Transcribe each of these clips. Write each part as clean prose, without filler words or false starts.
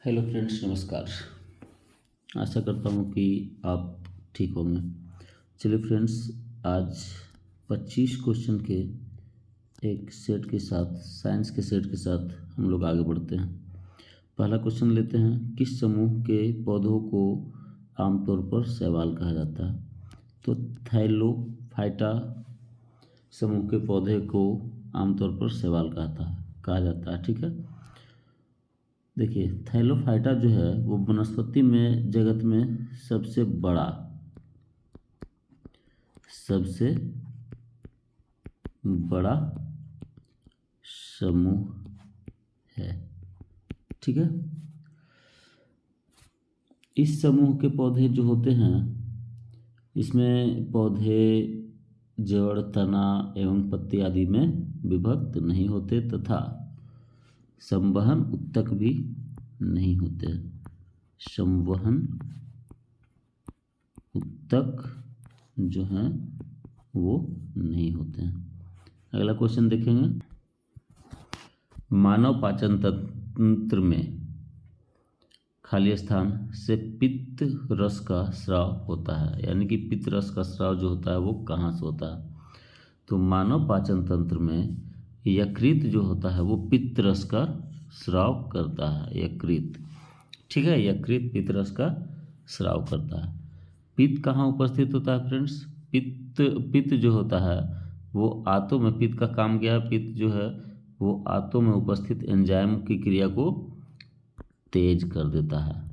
Hello friends, नमस्कार। आशा करता हूँ कि आप ठीक होंगे। चलिए फ्रेंड्स, आज 25 क्वेश्चन के एक सेट के साथ, साइंस के सेट के साथ हम लोग आगे बढ़ते हैं। पहला क्वेश्चन लेते हैं, किस समूह के पौधों को आमतौर पर शैवाल कहा जाता है? तो थैलोफाइटा समूह के पौधे को आमतौर पर शैवाल कहा जाता है। ठीक है, देखिए थैलोफाइटा जो है वो वनस्पति में जगत में सबसे बड़ा समूह है। ठीक है, इस समूह के पौधे जो होते हैं, इसमें पौधे जड़, तना एवं पत्ती आदि में विभक्त नहीं होते तथा संवहन उत्तक भी नहीं होते। संवहन उत्तक जो हैं वो नहीं होते हैं। अगला क्वेश्चन देखेंगे, मानव पाचन तंत्र में खाली स्थान से पित्त रस का स्राव होता है, यानी कि पित्त रस का स्राव जो होता है वो कहाँ से होता है? तो मानव पाचन तंत्र में यकृत जो होता है वो पित्त रस का स्राव करता है। यकृत, ठीक है, यकृत पित्त रस का स्राव करता है। पित्त कहाँ उपस्थित होता है फ्रेंड्स? पित्त जो होता है वो आंतों में, पित्त का काम क्या है? पित्त जो है वो आंतों में उपस्थित एंजाइम की क्रिया को तेज कर देता है।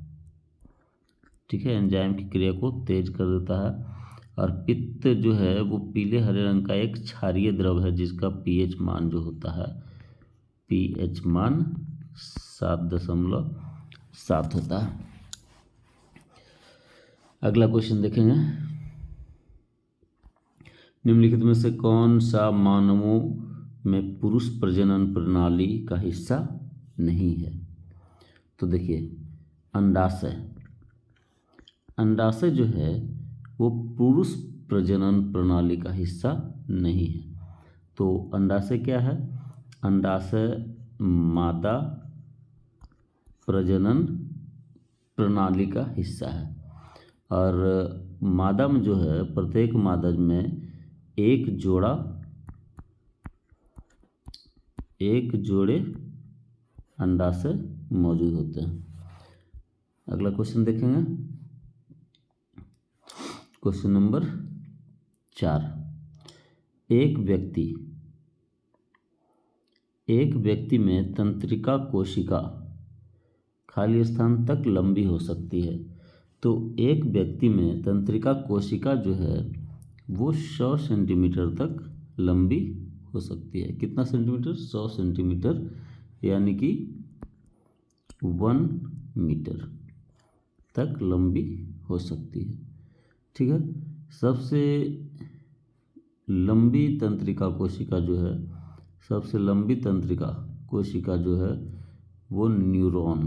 ठीक है, एंजाइम की क्रिया को तेज कर देता है। और पित्त जो है वो पीले हरे रंग का एक क्षारीय द्रव है, जिसका पीएच मान जो होता है, पीएच मान 7.7 होता है। अगला क्वेश्चन देखेंगे, निम्नलिखित में से कौन सा मानवों में पुरुष प्रजनन प्रणाली का हिस्सा नहीं है? तो देखिए, अंडाशय जो है वो पुरुष प्रजनन प्रणाली का हिस्सा नहीं है। तो अंडाशय क्या है? अंडाशय मादा प्रजनन प्रणाली का हिस्सा है। और मादा में जो है, प्रत्येक मादा में एक जोड़े अंडाशय मौजूद होते हैं। अगला क्वेश्चन देखेंगे, क्वेश्चन नंबर 4, एक व्यक्ति में तंत्रिका कोशिका खाली स्थान तक लंबी हो सकती है। तो एक व्यक्ति में तंत्रिका कोशिका जो है वो 100 सेंटीमीटर तक लंबी हो सकती है। कितना सेंटीमीटर? 100 सेंटीमीटर, यानी कि 1 मीटर तक लंबी हो सकती है। ठीक है, सबसे लंबी तंत्रिका कोशिका जो है, सबसे लंबी तंत्रिका कोशिका जो है वो न्यूरॉन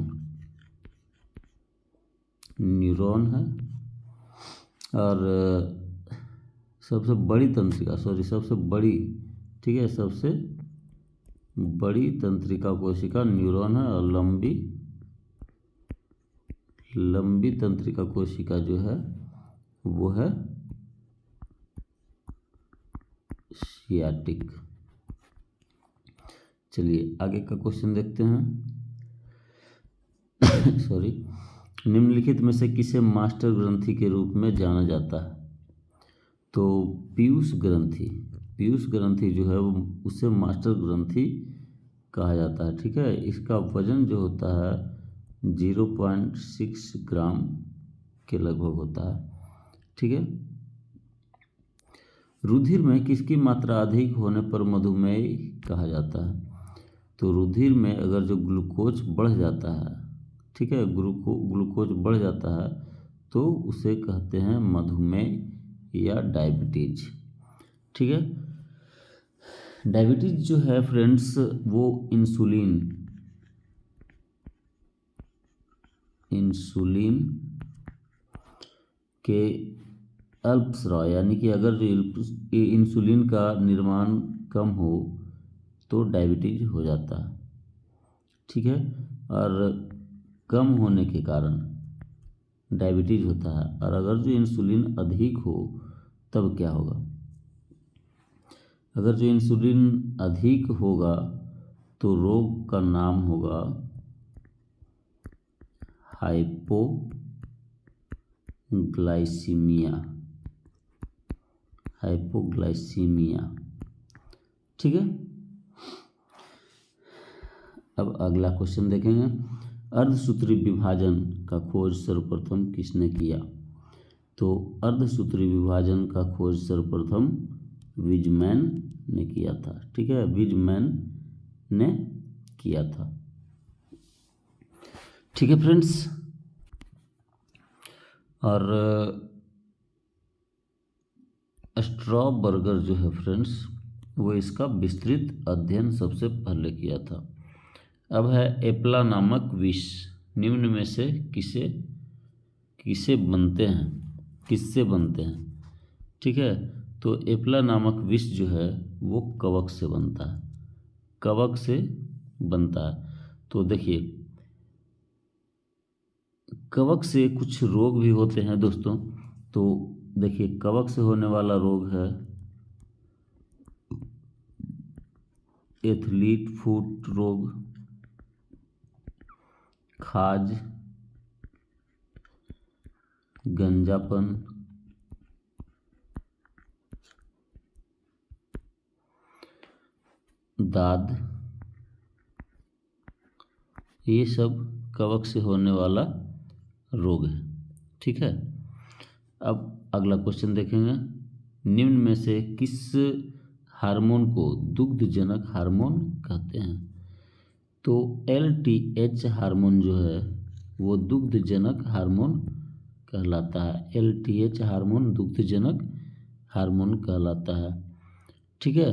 है। और सबसे बड़ी तंत्रिका कोशिका न्यूरॉन है। और लंबी तंत्रिका कोशिका जो है वो है सियाटिक। चलिए आगे का क्वेश्चन देखते हैं। सॉरी, निम्नलिखित में से किसे मास्टर ग्रंथि के रूप में जाना जाता है? तो पीयूष ग्रंथि जो है वो उसे मास्टर ग्रंथि कहा जाता है। ठीक है, इसका वजन जो होता है 0.6 ग्राम के लगभग होता है। ठीक है, रुधिर में किसकी मात्रा अधिक होने पर मधुमेह कहा जाता है? तो रुधिर में अगर जो ग्लूकोज बढ़ जाता है, ठीक है, ग्लूकोज बढ़ जाता है तो उसे कहते हैं मधुमेह या डायबिटीज। ठीक है, डायबिटीज जो है फ्रेंड्स वो इंसुलिन के अल्पस्राव, यानी कि अगर जो इंसुलिन का निर्माण कम हो तो डायबिटीज हो जाता है। ठीक है, और कम होने के कारण डायबिटीज होता है, और अगर जो इंसुलिन अधिक हो तब क्या होगा? अगर जो इंसुलिन अधिक होगा तो रोग का नाम होगा हाइपोग्लाइसीमिया। हाइपोग्लाइसीमिया, ठीक है। अब अगला क्वेश्चन देखेंगे। अर्धसूत्री विभाजन का खोज सर्वप्रथम किसने किया? तो अर्धसूत्री विभाजन का खोज सर्वप्रथम वीजमैन ने किया था, ठीक है, वीजमैन ने किया था, ठीक है फ्रेंड्स। और स्ट्रॉबर्गर जो है फ्रेंड्स, वो इसका विस्तृत अध्ययन सबसे पहले किया था। अब है एप्ला नामक विष निम्न में से किससे बनते हैं, ठीक है। तो एप्ला नामक विष जो है वो कवक से बनता है, कवक से बनता है। तो देखिए, कवक से कुछ रोग भी होते हैं दोस्तों। तो देखिए, कवक से होने वाला रोग है एथलीट फुट रोग, खाज, गंजापन, दाद, ये सब कवक से होने वाला रोग है, ठीक है। अब अगला क्वेश्चन देखेंगे। निम्न में से किस हार्मोन को दुग्धजनक हार्मोन कहते हैं? तो LTH हार्मोन जो है वो दुग्धजनक हार्मोन कहलाता है। LTH हार्मोन दुग्धजनक हार्मोन कहलाता है, ठीक है।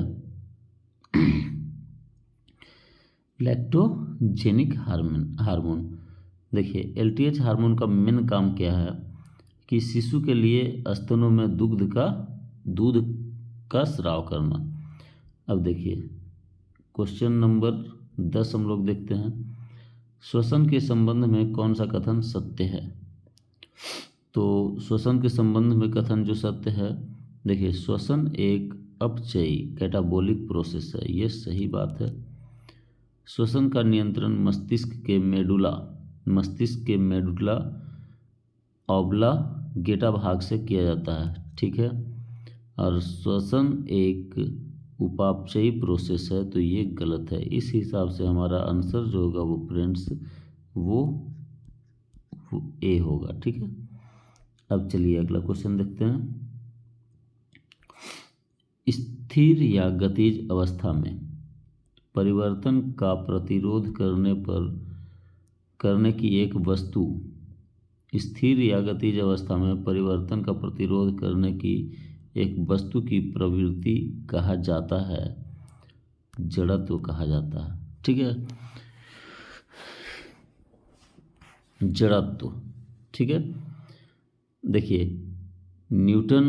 लैक्टोजेनिक हार्मोन देखिए, LTH हार्मोन का मेन काम क्या है कि शिशु के लिए स्तनों में दूध का स्राव करना। अब देखिए, क्वेश्चन नंबर 10 हम लोग देखते हैं। श्वसन के संबंध में कौन सा कथन सत्य है? तो श्वसन के संबंध में कथन जो सत्य है, देखिए, श्वसन एक अपचयी कैटाबोलिक प्रोसेस है, ये सही बात है। श्वसन का नियंत्रण मस्तिष्क के मेडुला ऑब्लांगेटा भाग से किया जाता है, ठीक है। और श्वसन एक उपापचयी प्रोसेस है, तो ये गलत है। इस हिसाब से हमारा आंसर जो होगा वो फ्रेंड्स वो ए होगा, ठीक है। अब चलिए अगला क्वेश्चन देखते हैं। स्थिर या गतिज अवस्था में परिवर्तन का प्रतिरोध करने की एक वस्तु, स्थिर या गतिज अवस्था में परिवर्तन का प्रतिरोध करने की एक वस्तु की प्रवृत्ति कहा जाता है, जड़त्व कहा जाता है, ठीक है, जड़त्व, ठीक है। देखिए, न्यूटन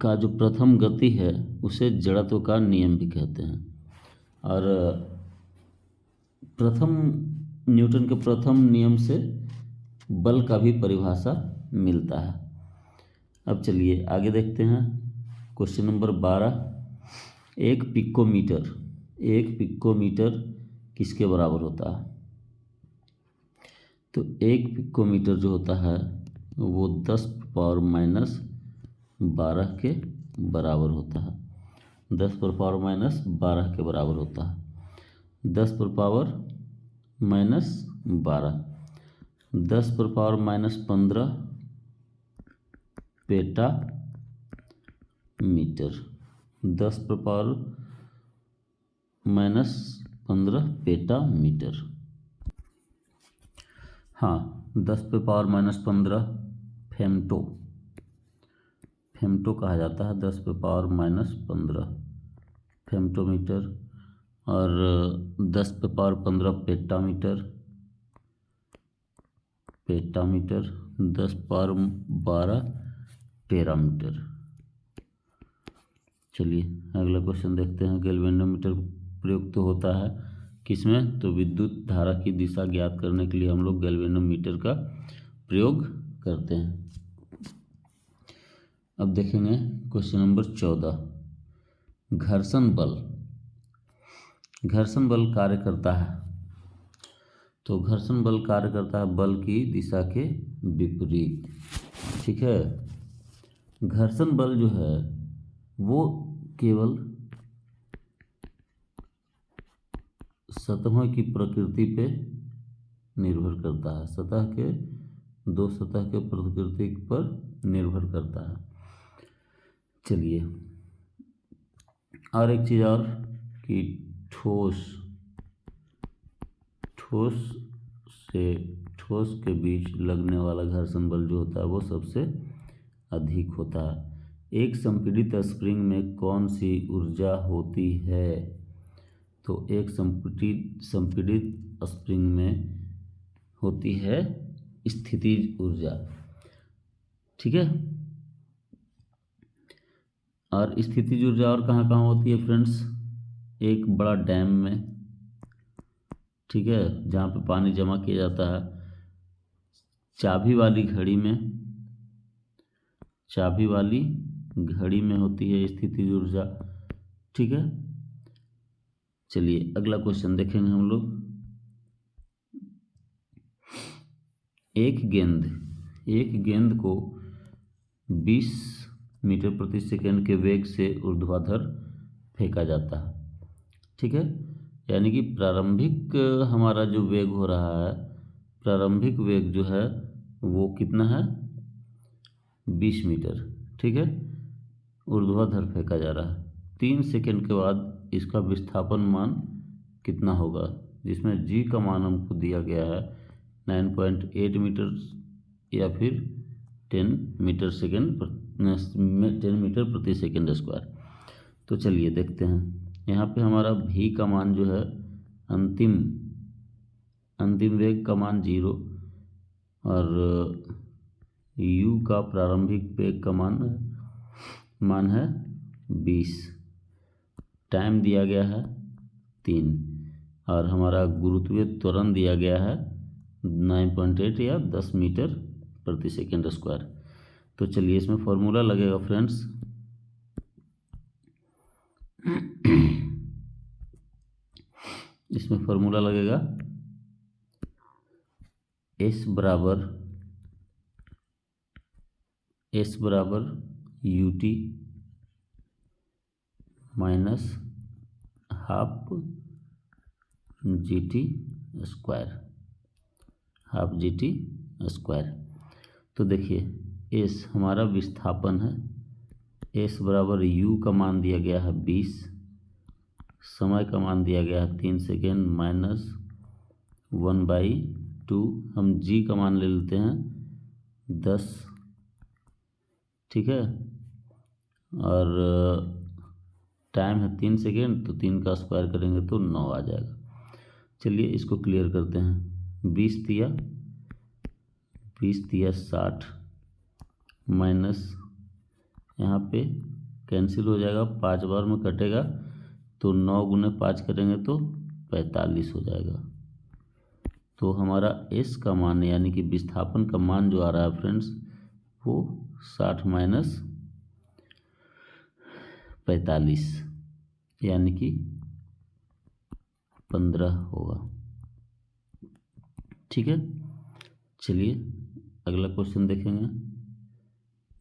का जो प्रथम गति है उसे जड़त्व का नियम भी कहते हैं। और न्यूटन के प्रथम नियम से बल का भी परिभाषा मिलता है। अब चलिए आगे देखते हैं। Question number 12। एक पिकोमीटर किसके बराबर होता है? तो एक पिकोमीटर जो होता है वो 10⁻⁻12 के बराबर होता है। 10⁻⁻12 के बराबर होता है। 10⁻⁻12, 10⁻⁻15 पेटा मीटर, 10⁻⁻15 पेटा मीटर। हाँ, 10⁻⁻15 फेम्टो कहा जाता है, 10⁻⁻15 फेम्टोमीटर। और 10⁻15 पेटामीटर, 10⁻12 टेरामीटर। चलिए अगला क्वेश्चन देखते हैं। गैल्वेनोमीटर प्रयुक्त होता है किसमें? तो विद्युत धारा की दिशा ज्ञात करने के लिए हम लोग गैल्वेनोमीटर का प्रयोग करते हैं। अब देखेंगे क्वेश्चन नंबर 14, घर्षण बल। घर्षण बल कार्य करता है, तो घर्षण बल कार्य करता है बल की दिशा के विपरीत। ठीक है, घर्षण बल जो है वो केवल सतहों की प्रकृति पे निर्भर करता है, दो सतह के प्रकृति पर निर्भर करता है। चलिए, और एक चीज़ और कि ठोस के बीच लगने वाला घर्षण बल जो होता है वो सबसे अधिक होता है। एक संपीड़ित स्प्रिंग में कौन सी ऊर्जा होती है? तो एक संपीड़ित स्प्रिंग में होती है स्थितिज ऊर्जा। ठीक है, और स्थितिज ऊर्जा और कहाँ कहाँ होती है फ्रेंड्स? एक बड़ा डैम में, ठीक है, जहाँ पे पानी जमा किया जाता है। चाबी वाली घड़ी में होती है स्थितिज ऊर्जा। ठीक है, चलिए अगला क्वेश्चन देखेंगे हम लोग। एक गेंद को 20 मीटर प्रति सेकंड के वेग से ऊर्ध्वाधर फेंका जाता है। ठीक है, यानी कि प्रारंभिक हमारा जो वेग हो रहा है, प्रारंभिक वेग जो है वो कितना है? 20 मीटर। ठीक है, ऊर्ध्वाधर फेंका जा रहा है। 3 सेकंड के बाद इसका विस्थापन मान कितना होगा? जिसमें g का मान हमको दिया गया है 9.8 मीटर या फिर 10 मीटर प्रति सेकंड स्क्वायर। तो चलिए देखते हैं, यहाँ पे हमारा v का मान जो है अंतिम वेग का मान 0 और u का प्रारंभिक वेग का मान है 20, टाइम दिया गया है 3 और हमारा गुरुत्वीय त्वरण दिया गया है 9.8 या 10 मीटर प्रति सेकंड स्क्वायर। तो चलिए इसमें फॉर्मूला लगेगा फ्रेंड्स। इसमें फॉर्मूला लगेगा S बराबर ut minus half gt square. तो देखिए S हमारा विस्थापन है, S बराबर u का मान दिया गया है 20, समय का मान दिया गया है 3 सेकेंड माइनस 1/2, हम g का मान ले लेते हैं 10। ठीक है, और टाइम है 3 सेकेंड, तो 3 का स्क्वायर करेंगे तो 9 आ जाएगा। चलिए इसको क्लियर करते हैं। 20 दिया 60 माइनस यहाँ पे कैंसिल हो जाएगा, 5 बार में कटेगा तो 9 गुने 5 करेंगे तो 45 हो जाएगा। तो हमारा S का मान यानी कि विस्थापन का मान जो आ रहा है फ्रेंड्स वो 60 माइनस 45 यानी कि 15 होगा। ठीक है, चलिए अगला क्वेश्चन देखेंगे।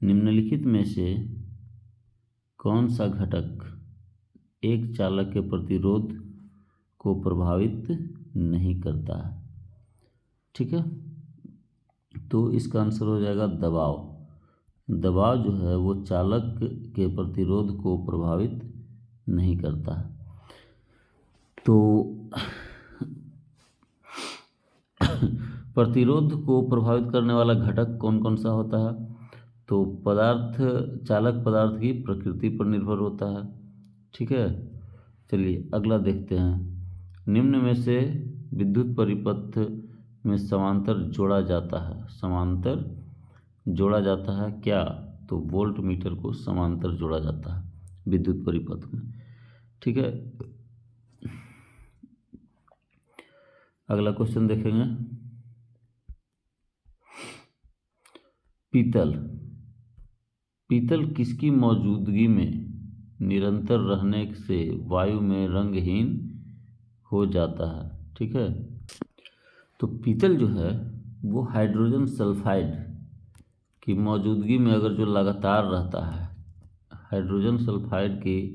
निम्नलिखित में से कौन सा घटक एक चालक के प्रतिरोध को प्रभावित नहीं करता है? ठीक है, तो इसका आंसर हो जाएगा दबाव जो है वो चालक के प्रतिरोध को प्रभावित नहीं करता है। तो प्रतिरोध को प्रभावित करने वाला घटक कौन कौन सा होता है? तो चालक पदार्थ की प्रकृति पर निर्भर होता है। ठीक है, चलिए अगला देखते हैं। निम्न में से विद्युत परिपथ में समांतर जोड़ा जाता है क्या? तो वोल्ट मीटर को समांतर जोड़ा जाता है विद्युत परिपथ में। ठीक है, अगला क्वेश्चन देखेंगे। पीतल पीतल किसकी मौजूदगी में निरंतर रहने से वायु में रंगहीन हो जाता है? ठीक है, तो पीतल जो है वो हाइड्रोजन सल्फाइड की मौजूदगी में अगर जो लगातार रहता है, हाइड्रोजन सल्फाइड की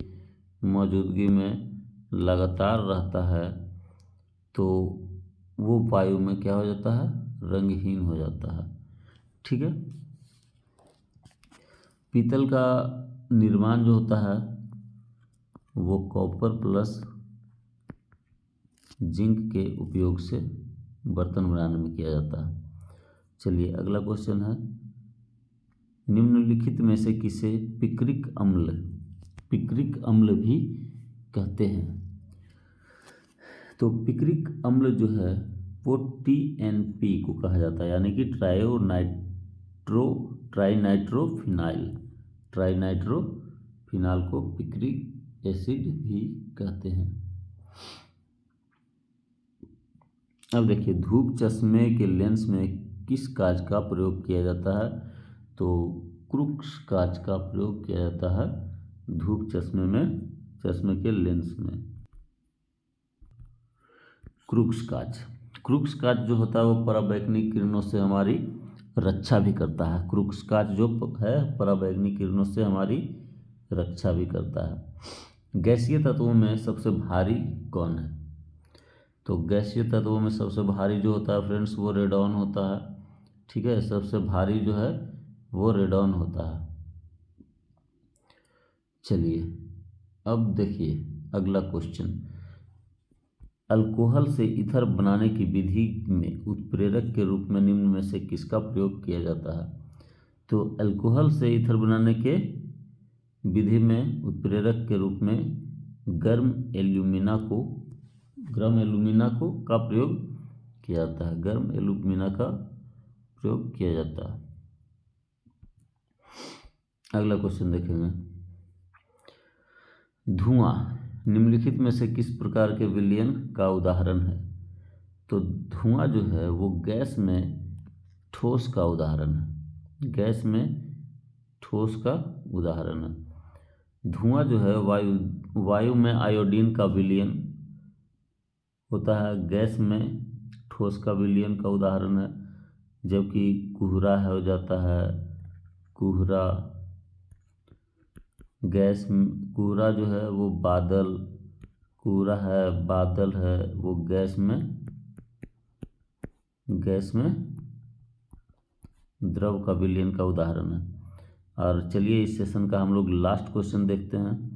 मौजूदगी में लगातार रहता है तो वो वायु में क्या हो जाता है? रंगहीन हो जाता है। ठीक है, पीतल का निर्माण जो होता है वो कॉपर प्लस जिंक के उपयोग से बर्तन बनाने में किया जाता है। चलिए अगला क्वेश्चन है, निम्नलिखित में से किसे पिक्रिक अम्ल भी कहते हैं? तो पिक्रिक अम्ल जो है वो TNP को कहा जाता है, यानी कि ट्राइनाइट्रोफिनाइल को पिक्रिक एसिड भी कहते हैं। अब देखिए, धूप चश्मे के लेंस में किस कांच का प्रयोग किया जाता है? तो क्रूक्स कांच का प्रयोग किया जाता है धूप चश्मे के लेंस में। क्रूक्स कांच जो होता है वो पराबैंगनी किरणों से हमारी रक्षा भी करता है। क्रूक्स कांच जो है पराबैंगनी किरणों से हमारी रक्षा भी करता है। गैसीय तत्वों में सबसे भारी कौन है? तो गैसीय तत्वों में सबसे भारी जो होता है फ्रेंड्स वो रेडॉन होता है। ठीक है, सबसे भारी जो है वो रेडॉन होता है। चलिए अब देखिए अगला क्वेश्चन, अल्कोहल से ईथर बनाने की विधि में उत्प्रेरक के रूप में निम्न में से किसका प्रयोग किया जाता है? तो अल्कोहल से ईथर बनाने के विधि में उत्प्रेरक के रूप में गर्म एल्यूमिना का प्रयोग किया जाता है। गर्म एल्यूमिना का प्रयोग किया जाता है। अगला क्वेश्चन देखेंगे, धुआं निम्नलिखित में से किस प्रकार के विलयन का उदाहरण है? तो धुआं जो है वो गैस में ठोस का उदाहरण है। गैस में ठोस का उदाहरण है। धुआं जो है वायु में आयोडीन का विलयन होता है। गैस में ठोस का विलयन का उदाहरण है। जबकि कोहरा हो जाता है, कोहरा जो है वो बादल है वो गैस में द्रव का विलयन का उदाहरण है। और चलिए इस सेशन का हम लोग लास्ट क्वेश्चन देखते हैं।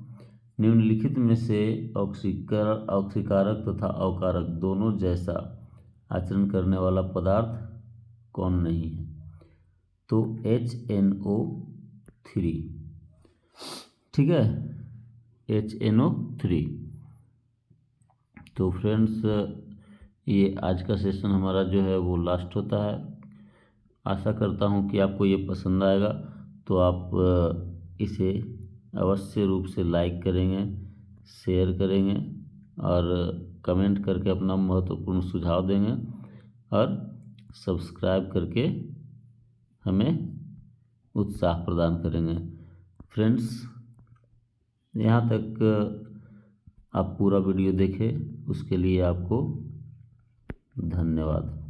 निम्नलिखित में से ऑक्सीकारक तथा अवकारक दोनों जैसा आचरण करने वाला पदार्थ कौन नहीं है? तो HNO3। ठीक है, HNO3। तो फ्रेंड्स ये आज का सेशन हमारा जो है वो लास्ट होता है। आशा करता हूँ कि आपको ये पसंद आएगा, तो आप इसे अवश्य रूप से लाइक करेंगे, शेयर करेंगे और कमेंट करके अपना महत्वपूर्ण सुझाव देंगे और सब्सक्राइब करके हमें उत्साह प्रदान करेंगे। फ्रेंड्स, यहाँ तक आप पूरा वीडियो देखें उसके लिए आपको धन्यवाद।